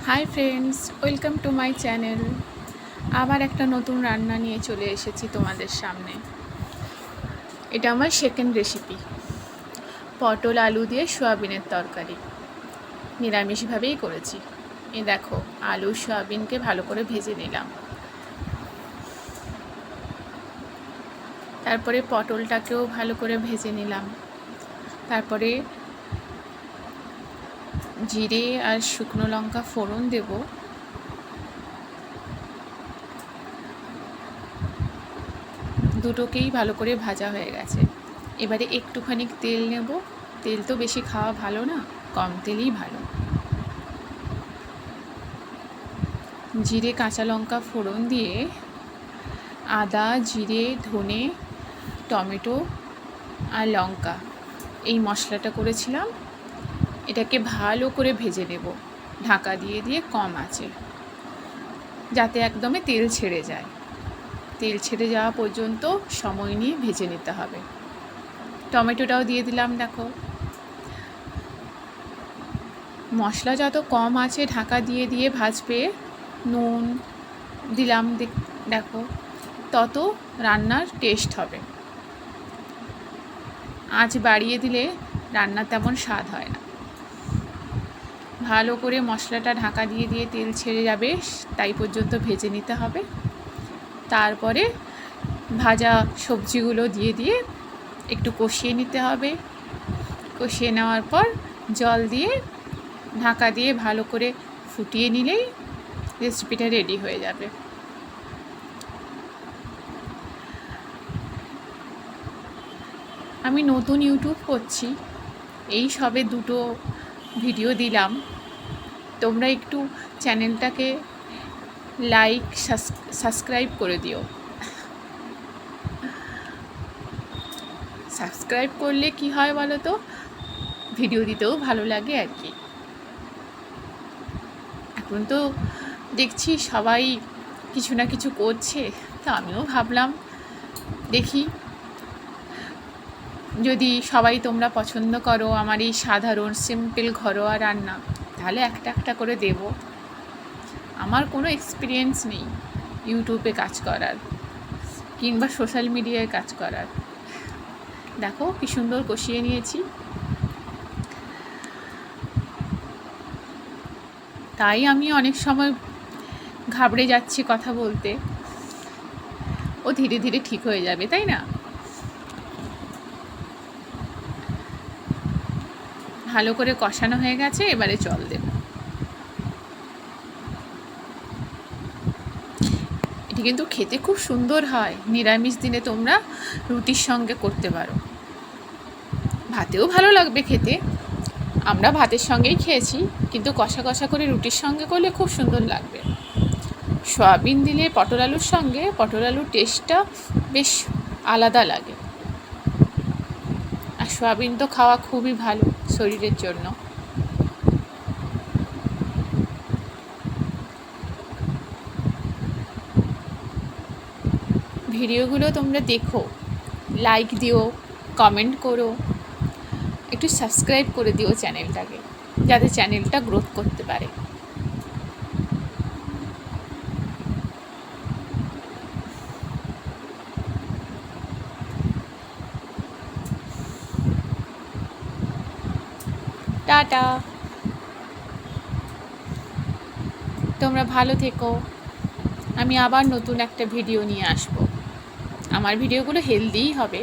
Hi friends, welcome to my channel. আবার একটা নতুন রান্না নিয়ে চলে এসেছি তোমাদের সামনে। এটা আমার সেকেন্ড রেসিপি, পটল আলু দিয়ে সয়াবিনের তরকারি। নিরামিষভাবেই করেছি। এই দেখো, আলু সয়াবিনকে ভালো করে ভেজে নিলাম। তারপরে পটলটাকেও ভালো করে ভেজে নিলাম। তারপরে জিরে আর শুকনো লঙ্কা ফোড়ন দেব। দুটোকেই ভালো করে ভাজা হয়ে গেছে। এবারে একটুখানি তেল নেব। তেল তো বেশি খাওয়া ভালো না, কম তেলই ভালো। জিরে কাঁচা লঙ্কা ফোড়ন দিয়ে আদা জিরে ধনে টমেটো আর লঙ্কা এই মশলাটা করেছিলাম। এটাকে ভালো করে ভেজে নেব, ঢাকা দিয়ে দিয়ে কম আঁচে, যাতে একদমই তেল ছেড়ে যায়। তেল ছেড়ে যাওয়া পর্যন্ত সময় নিয়ে ভেজে নিতে হবে। টমেটোটাও দিয়ে দিলাম। দেখো, মশলা যত কম আছে ঢাকা দিয়ে দিয়ে ভাজবে, নুন দিলাম দেখো, তত রান্নার টেস্ট হবে। আঁচ বাড়িয়ে দিলে রান্না তেমন স্বাদ হয় না। ভালো করে মশলাটা ঢাকা দিয়ে দিয়ে তেল ছেড়ে যাবে তাই পর্যন্ত ভেজে নিতে হবে। তারপরে ভাজা সবজিগুলো দিয়ে দিয়ে একটু কষিয়ে নিতে হবে। কষিয়ে নেওয়ার পর জল দিয়ে ঢাকা দিয়ে ভালো করে ফুটিয়ে নিলেই রেসিপিটা রেডি হয়ে যাবে। আমি নতুন ইউটিউব করছি, এই সবে দুটো ভিডিও দিলাম। তোমরা একটু চ্যানেলটাকে লাইক সাবস্ক্রাইব করে দিও। সাবস্ক্রাইব করলে কি হয় বলো তো, ভিডিও দিতেও ভালো লাগে আর কি। এখন তো দেখছি সবাই কিছু না কিছু করছে, তো আমিও ভাবলাম দেখি, যদি সবাই তোমরা পছন্দ করো আমার এই সাধারণ সিম্পল ঘরোয়া রান্না, তাহলে একটা একটা করে দেব। আমার কোনো এক্সপিরিয়েন্স নেই ইউটিউবে কাজ করার কিংবা সোশ্যাল মিডিয়ায় কাজ করার। দেখো কি সুন্দর কষিয়ে নিয়েছি। তাই আমি অনেক সময় ঘাবড়ে যাচ্ছি কথা বলতে। ও ধীরে ধীরে ঠিক হয়ে যাবে, তাই না? ভালো করে কষানো হয়ে গেছে, এবারে জল দেব। এটি কিন্তু খেতে খুব সুন্দর হয়। নিরামিষ দিনে তোমরা রুটির সঙ্গে করতে পারো, ভাতেও ভালো লাগবে খেতে। আমরা ভাতের সঙ্গেই খেয়েছি, কিন্তু কষা কষা করে রুটির সঙ্গে করলে খুব সুন্দর লাগবে। সয়াবিন দিলে পটল আলুর সঙ্গে পটল আলুর টেস্টটা বেশ আলাদা লাগে। আর সয়াবিন তো খাওয়া খুবই ভালো শরীরের জন্য। ভিডিওগুলো তোমরা দেখো, লাইক দিও, কমেন্ট করো, একটু সাবস্ক্রাইব করে দিও চ্যানেলটাকে, যাতে চ্যানেলটা গ্রোথ করতে পারে। টাটা, তোমরা ভালো থেকো। আমি আবার নতুন একটা ভিডিও নিয়ে আসবো। আমার ভিডিওগুলো হেলদিই হবে।